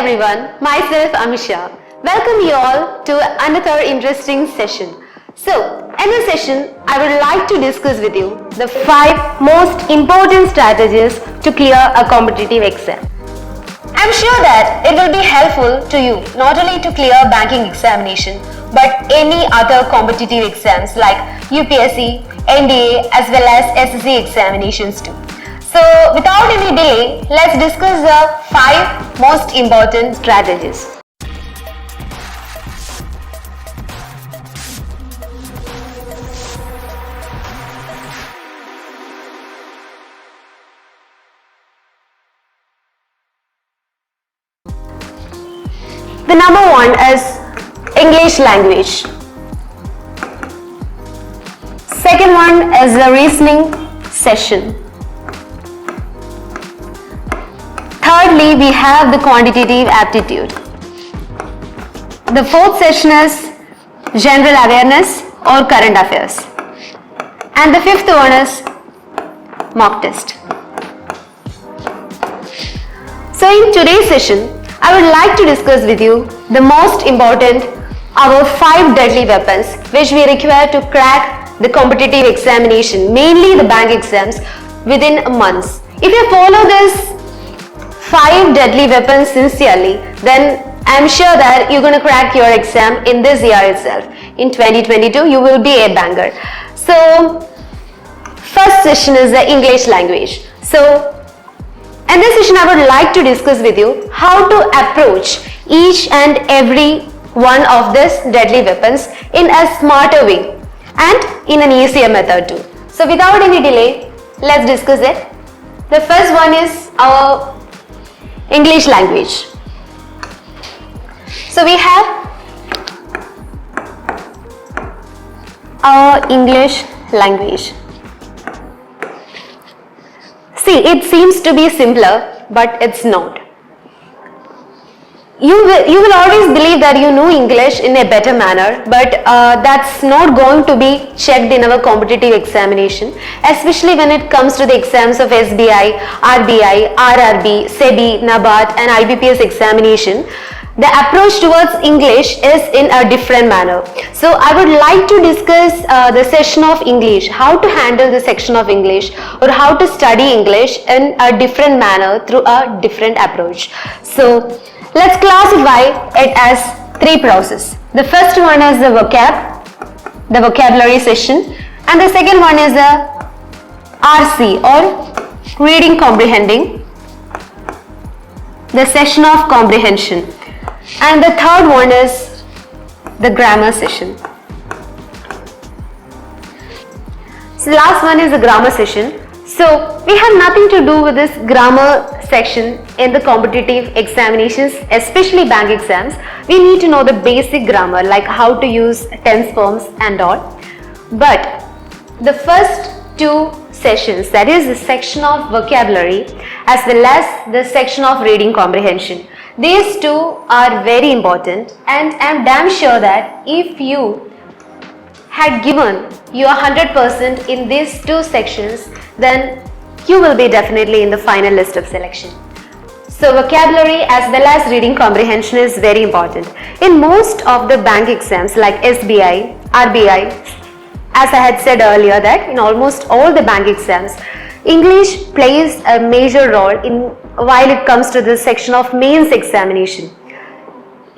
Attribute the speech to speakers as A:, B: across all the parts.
A: everyone, myself Amisha. Welcome you all to another interesting session. So, in this session, I would like to discuss with you the 5 most important strategies to clear a competitive exam. I'm sure that it will be helpful to you not only to clear banking examination but any other competitive exams like UPSC, NDA as well as SSC examinations too. So without any delay, let's discuss the 5 most important strategies. The number 1 is English language. Second one is the reasoning session. Thirdly, we have the quantitative aptitude. The fourth session is general awareness or current affairs. And the fifth one is mock test. So in today's session, I would like to discuss with you the most important, our 5 deadly weapons which we require to crack the competitive examination, mainly the bank exams, within months. If you follow this 5 deadly weapons sincerely, then I'm sure that you're going to crack your exam in this year itself. In 2022, you will be a banger. So, first session is the English language. So, in this session, I would like to discuss with you how to approach each and every one of these deadly weapons in a smarter way and in an easier method too. So, without any delay, let's discuss it. The first one is our English language. So we have our English language. See, it seems to be simpler, but it's not. You will always believe that you know English in a better manner, but that's not going to be checked in our competitive examination, especially when it comes to the exams of SBI, RBI, RRB, SEBI, NABARD and IBPS examination. The approach towards English is in a different manner. So I would like to discuss the section of English, how to handle the section of English or how to study English in a different manner through a different approach. So let's classify it as 3 processes. The first one is the vocabulary session, and the second one is the RC or reading comprehending, the session of comprehension, and the third one is the grammar session. So the last one is the grammar session. So we have nothing to do with this grammar section in the competitive examinations, especially bank exams. We need to know the basic grammar like how to use tense forms and all. But the first 2 sessions, that is the section of vocabulary as well as the section of reading comprehension, these 2 are very important, and I am damn sure that if you had given your 100% in these 2 sections, then you will be definitely in the final list of selection. So vocabulary as well as reading comprehension is very important. In most of the bank exams like SBI, RBI, as I had said earlier that in almost all the bank exams, English plays a major role in while it comes to the section of mains examination.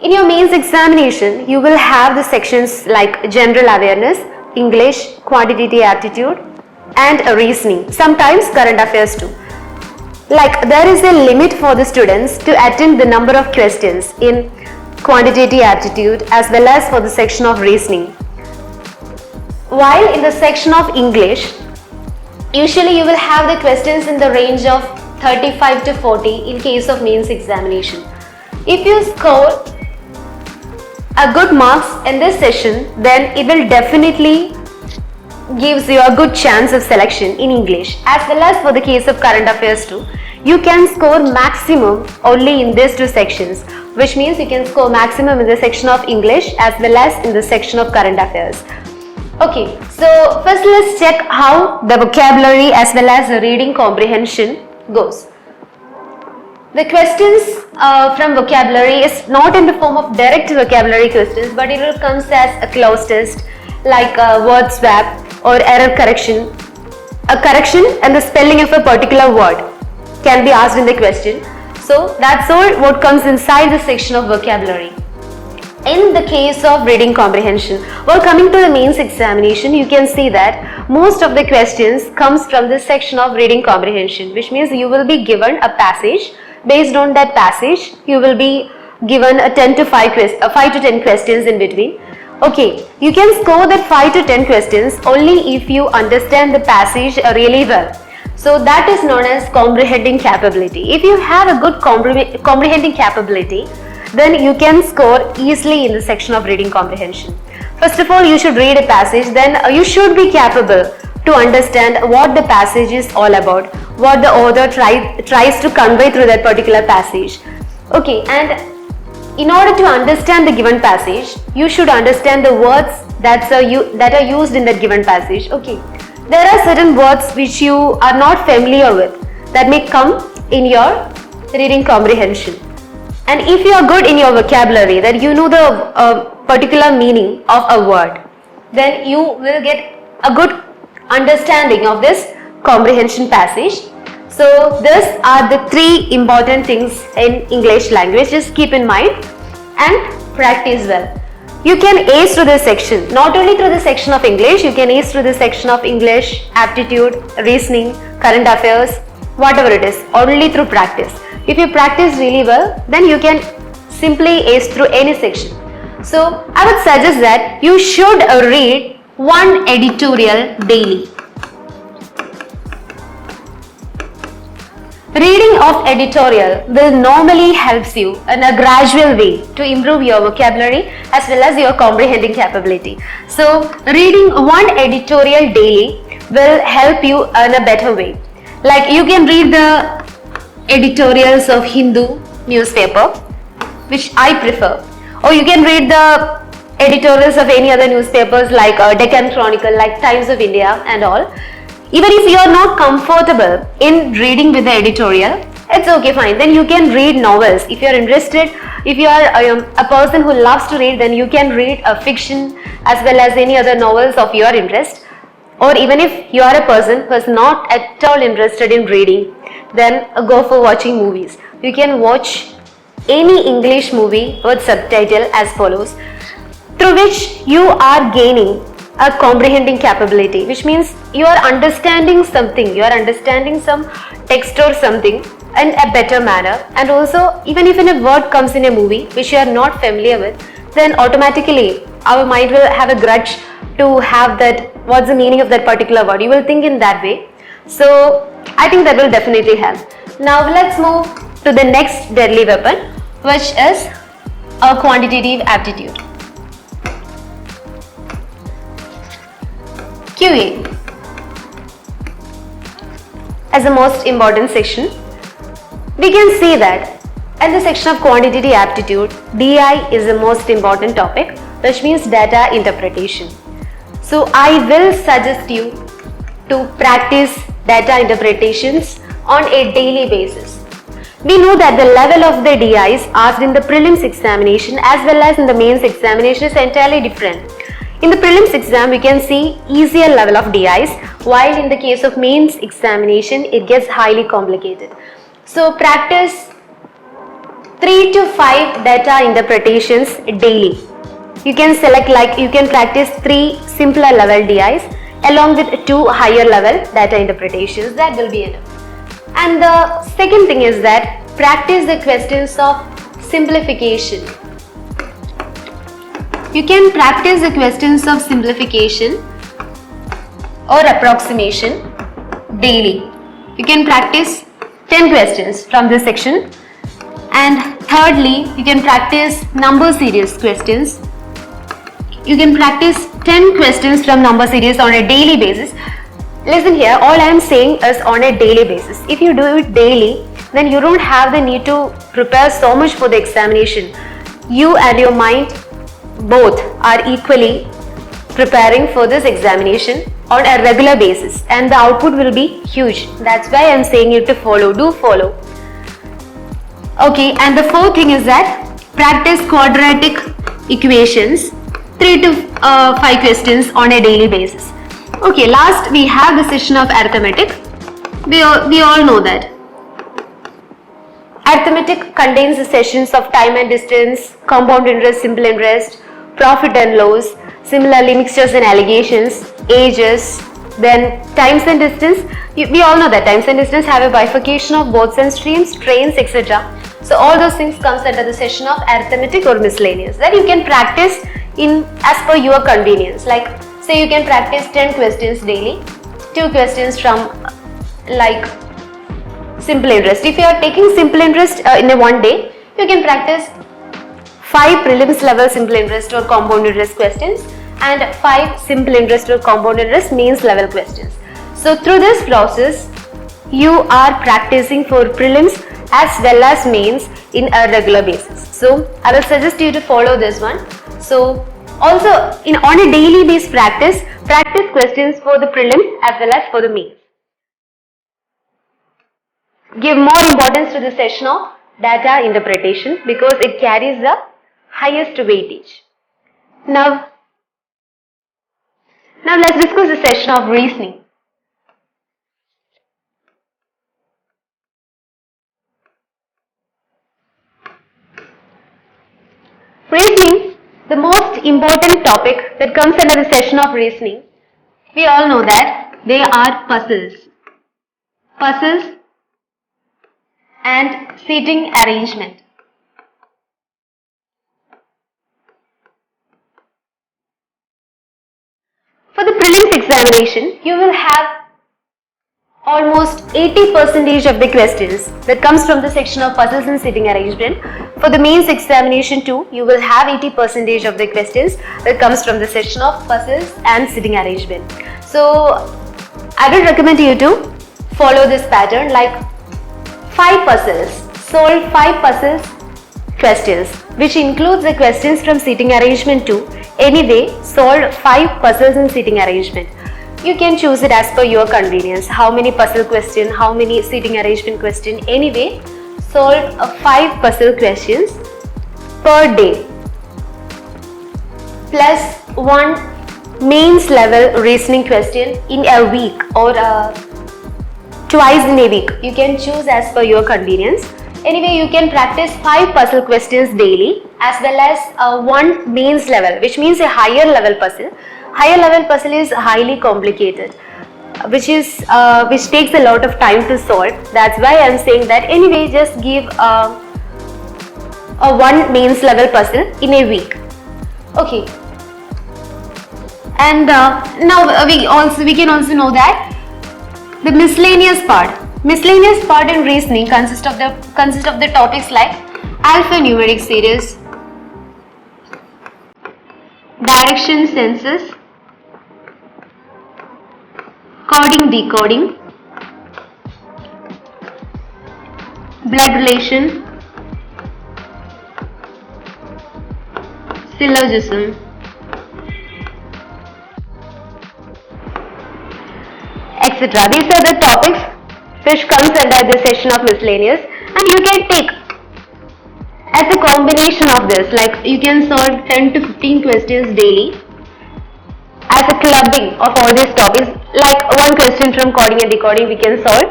A: In your mains examination, you will have the sections like general awareness, English, quantitative aptitude and reasoning, sometimes current affairs too. Like there is a limit for the students to attempt the number of questions in quantitative aptitude as well as for the section of reasoning. While in the section of English, usually you will have the questions in the range of 35 to 40 in case of mains examination. If you score a good marks in this session, then it will definitely gives you a good chance of selection in English as well as for the case of current affairs too. You can score maximum only in these 2 sections, which means you can score maximum in the section of English as well as in the section of current affairs. Okay, so first let's check how the vocabulary as well as the reading comprehension goes. The questions from vocabulary is not in the form of direct vocabulary questions, but it will come as a clause test like word swap or error correction. A correction and the spelling of a particular word can be asked in the question. So that's all what comes inside the section of vocabulary. In the case of reading comprehension, while coming to the mains examination, you can see that most of the questions comes from this section of reading comprehension, which means you will be given a passage. Based on that passage, you will be given a 5 to 10 questions in between. Okay, you can score that 5 to 10 questions only if you understand the passage really well. So that is known as comprehending capability. If you have a good comprehending capability, then you can score easily in the section of reading comprehension. First of all, you should read a passage, then you should be capable to understand what the passage is all about, what the author tries to convey through that particular passage. Okay, and in order to understand the given passage, you should understand the words that are used in that given passage. Okay, there are certain words which you are not familiar with that may come in your reading comprehension. And if you are good in your vocabulary, that you know the particular meaning of a word, then you will get a good understanding of this comprehension passage. So these are the 3 important things in English language. Just keep in mind and practice well. You can ace through this section, not only through the section of English, you can ace through the section of English, aptitude, reasoning, current affairs, whatever it is, only through practice. If you practice really well, then you can simply ace through any section. So I would suggest that you should read one editorial daily. Reading of editorial will normally helps you in a gradual way to improve your vocabulary as well as your comprehending capability. So reading one editorial daily will help you in a better way. Like you can read the editorials of Hindu newspaper, which I prefer, or you can read the editorials of any other newspapers like Deccan Chronicle, like Times of India and all. Even if you are not comfortable in reading with the editorial, it's okay, fine, then you can read novels. If you are interested, if you are a person who loves to read, then you can read a fiction as well as any other novels of your interest. Or even if you are a person who is not at all interested in reading, then go for watching movies. You can watch any English movie with subtitle as follows, through which you are gaining a comprehending capability, which means you are understanding something, you are understanding some text or something in a better manner. And also, even if a word comes in a movie which you are not familiar with, then automatically our mind will have a grudge to have that, what's the meaning of that particular word. You will think in that way. So I think that will definitely help. Now let's move to the next deadly weapon, which is a quantitative aptitude. QA as the most important section. We can see that in the section of quantitative aptitude, DI is the most important topic, which means data interpretation. So I will suggest you to practice data interpretations on a daily basis. We know that the level of the DIs asked in the prelims examination as well as in the mains examination is entirely different. In the prelims exam, we can see easier level of DIs, while in the case of mains examination, it gets highly complicated. So practice 3 to 5 data interpretations daily. You can select, like you can practice 3 simpler level DIs along with 2 higher level data interpretations. That will be enough. And the second thing is that practice the questions of simplification. You can practice the questions of simplification or approximation daily. You can practice 10 questions from this section. And thirdly, you can practice number series questions. You can practice 10 questions from number series on a daily basis. Listen here, all I am saying is on a daily basis. If you do it daily, then you don't have the need to prepare so much for the examination. You and your mind both are equally preparing for this examination on a regular basis, and the output will be huge. That's why I am saying you to follow. Do follow. Okay, and the fourth thing is that practice quadratic equations, 3 to 5 questions on a daily basis. Okay, last we have the session of arithmetic. We all know that. Arithmetic contains the sessions of time and distance, compound interest, simple interest, profit and loss, similarly mixtures and allegations, ages, then times and distance. We all know that times and distance have a bifurcation of boats and streams, trains, etc. So all those things comes under the session of arithmetic or miscellaneous that you can practice in as per your convenience. Like say you can practice 10 questions daily, 2 questions from like simple interest. If you are taking simple interest in a one day, you can practice 5 prelims level simple interest or compound interest questions and 5 simple interest or compound interest means level questions. So through this process, you are practicing for prelims as well as mains in a regular basis. So I will suggest you to follow this one. So also on a daily based practice questions for the prelims as well as for the mains. Give more importance to the session of data interpretation because it carries the highest weightage. Now let's discuss the session of reasoning. Reasoning, the most important topic that comes under the session of reasoning. We all know that they are puzzles. Puzzles and seating arrangement. For the prelims examination, you will have almost 80% of the questions that comes from the section of puzzles and seating arrangement. For the mains examination too, you will have 80% of the questions that comes from the section of puzzles and seating arrangement. So I will recommend you to follow this pattern, like 5 puzzles, solve 5 puzzles questions, which includes the questions from seating arrangement too. Anyway, solve 5 puzzles in seating arrangement. You can choose it as per your convenience. How many puzzle question, how many seating arrangement question. Anyway, solve 5 puzzle questions per day plus 1 mains level reasoning question in a week or twice in a week. You can choose as per your convenience. Anyway, you can practice 5 puzzle questions daily as well as 1 mains level, which means a higher level puzzle. Higher level puzzle is highly complicated, which takes a lot of time to solve. That's why I am saying that anyway, just give a 1 mains level puzzle in a week. Okay. And now we can also know that the miscellaneous part in reasoning consists of the topics like alphanumeric series, direction census, coding decoding, blood relation, syllogism, etc. These are the topics which comes under the session of miscellaneous, and you can take as a combination of this, like you can solve 10 to 15 questions daily as a clubbing of all these topics. Like 1 question from coding and decoding we can solve,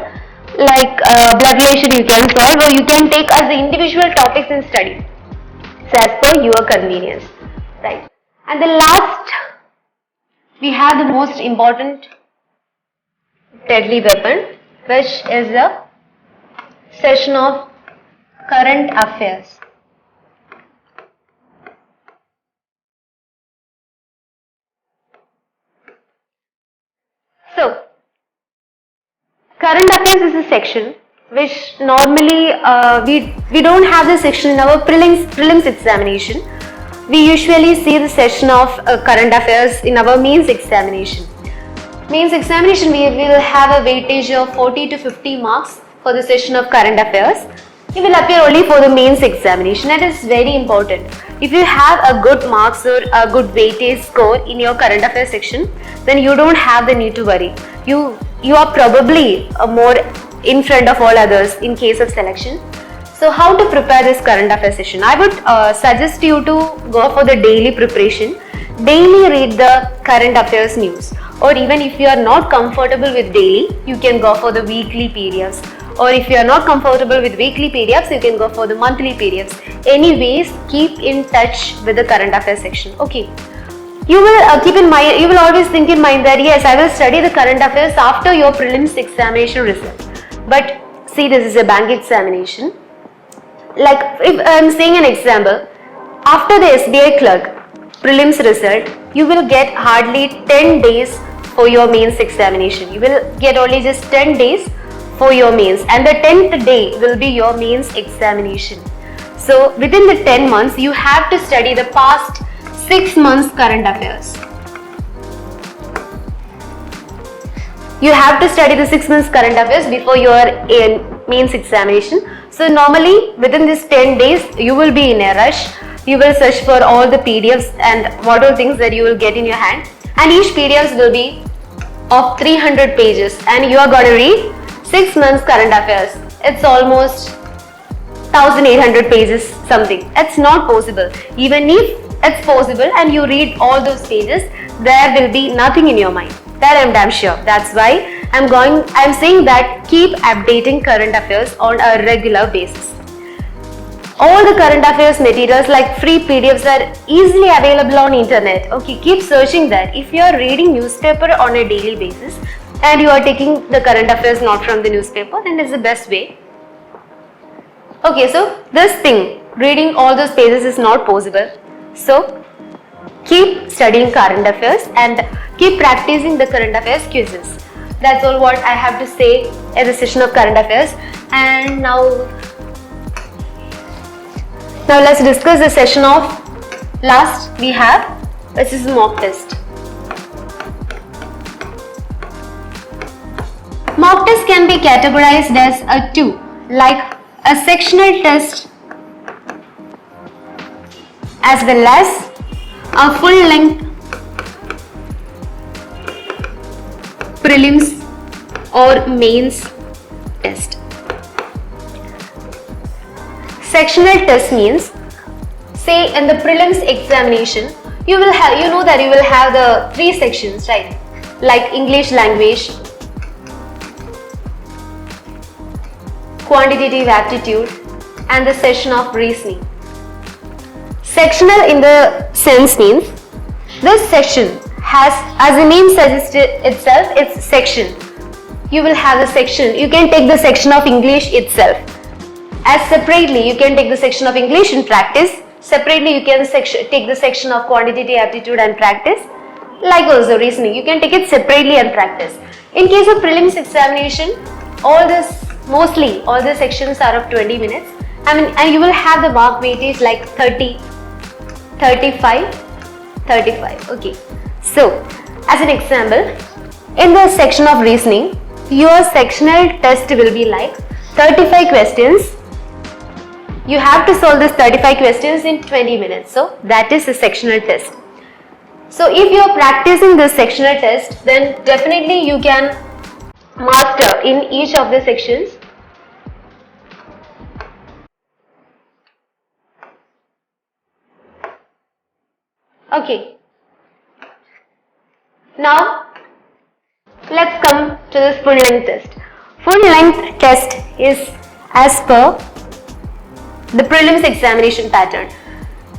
A: like blood relation you can solve, or you can take as the individual topics in study. So as per your convenience, right? And the last, we have the most important deadly weapon, which is the session of current affairs. So, current affairs is a section which normally we don't have the section in our prelims examination. We usually see the session of current affairs in our mains examination. Mains examination, we will have a weightage of 40 to 50 marks for the session of current affairs. It will appear only for the mains examination. That is very important. If you have a good marks or a good weightage score in your current affairs section, then you don't have the need to worry. You are probably more in front of all others in case of selection. So So how to prepare this current affairs session? I would suggest you to go for the daily preparation. Daily read the current affairs news, or even if you are not comfortable with daily, you can go for the weekly PDFs, or if you are not comfortable with weekly PDFs, you can go for the monthly PDFs. Anyways, keep in touch with the current affairs section. Okay. You will keep in mind, you will always think in mind that yes, I will study the current affairs after your prelims examination result. But see, this is a bank examination. Like if I am saying an example, after the SBI clerk prelims result, you will get hardly 10 days for your mains examination. You will get only just 10 days for your mains, and the 10th day will be your mains examination. So within the 10 months, you have to study the past 6 months current affairs. You have to study the 6 months current affairs before your mains examination. So normally within this 10 days, you will be in a rush. You will search for all the PDFs and what all things that you will get in your hand. And each PDF will be of 300 pages, and you are going to read 6 months current affairs. It's almost 1800 pages something. It's not possible. Even if it's possible and you read all those pages, there will be nothing in your mind. That I'm damn sure. That's why I'm saying that keep updating current affairs on a regular basis. All the current affairs materials like free PDFs are easily available on internet. Okay, keep searching that. If you are reading newspaper on a daily basis and you are taking the current affairs not from the newspaper, then it's the best way. Okay, so this thing, reading all those pages is not possible. So keep studying current affairs and keep practicing the current affairs quizzes. That's all what I have to say in the session of current affairs. And now let's discuss the session of last we have, which is mock test. Mock test can be categorized as a two, like a sectional test as well as a full length prelims or mains test. Sectional test means, say in the prelims examination, you will have the 3 sections, right? Like English language, quantitative aptitude, and the session of reasoning. Sectional in the sense means this section has, as the name suggests itself, it's section. You will have the section. You can take the section of English itself. As separately, you can take the section of English and practice. Separately, you can take the section of quantitative aptitude and practice. Likewise, the reasoning, you can take it separately and practice. In case of prelims examination, mostly all the sections are of 20 minutes. And you will have the mark weightage like 30, 35, 35. Okay. So, as an example, in the section of reasoning, your sectional test will be like 35 questions. You have to solve this 35 questions in 20 minutes. So, that is a sectional test. So, if you are practicing this sectional test, then definitely you can master in each of the sections. Okay. Now, let's come to this full length test. Full length test is as per the prelims examination pattern.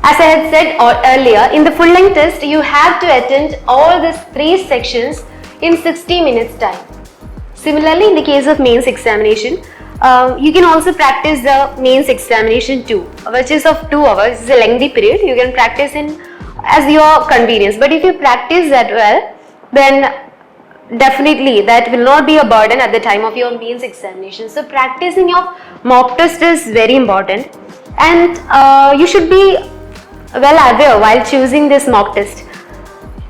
A: As I had said earlier, in the full length test, you have to attend all these 3 sections in 60 minutes time. Similarly, in the case of mains examination, you can also practice the mains examination too, which is of 2 hours. It's a lengthy period. You can practice in as your convenience. But if you practice that well, then definitely that will not be a burden at the time of your mains examination. So practicing your mock test is very important, and you should be well aware while choosing this mock test.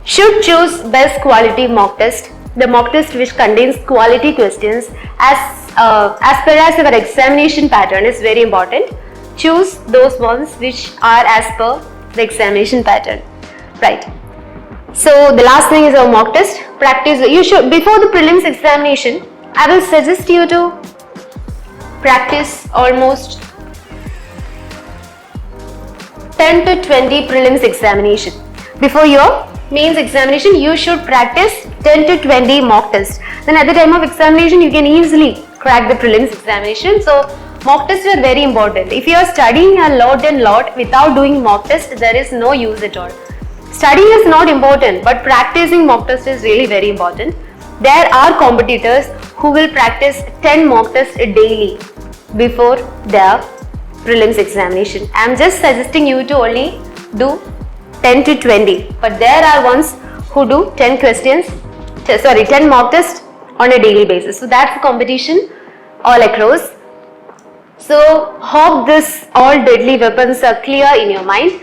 A: Should choose best quality mock test, the mock test which contains quality questions as per as our examination pattern is very important. Choose those ones which are as per the examination pattern, right? So the last thing is a mock test. Practice. You should, before the prelims examination, I will suggest you to practice almost 10 to 20 prelims examination. Before your mains examination, you should practice 10 to 20 mock tests. Then at the time of examination, you can easily crack the prelims examination. So mock tests are very important. If you are studying a lot without doing mock tests, there is no use at all. Studying is not important, but practicing mock tests is really very important. There are competitors who will practice 10 mock tests daily before their prelims examination. I am just suggesting you to only do 10 to 20, but there are ones who do 10 mock tests on a daily basis. So that's the competition all across. So hope this all deadly weapons are clear in your mind,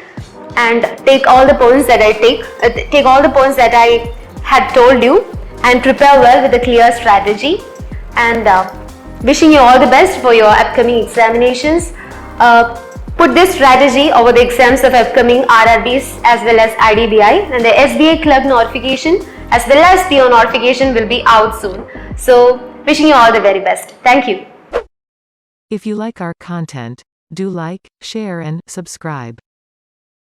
A: and take all the points that I had told you, and prepare well with a clear strategy. And wishing you all the best for your upcoming examinations. Put this strategy over the exams of upcoming RRBs as well as IDBI, and the SBA clerk notification as well as PO notification will be out soon. So wishing you all the very best. Thank you.
B: If you like our content, do like, share and subscribe.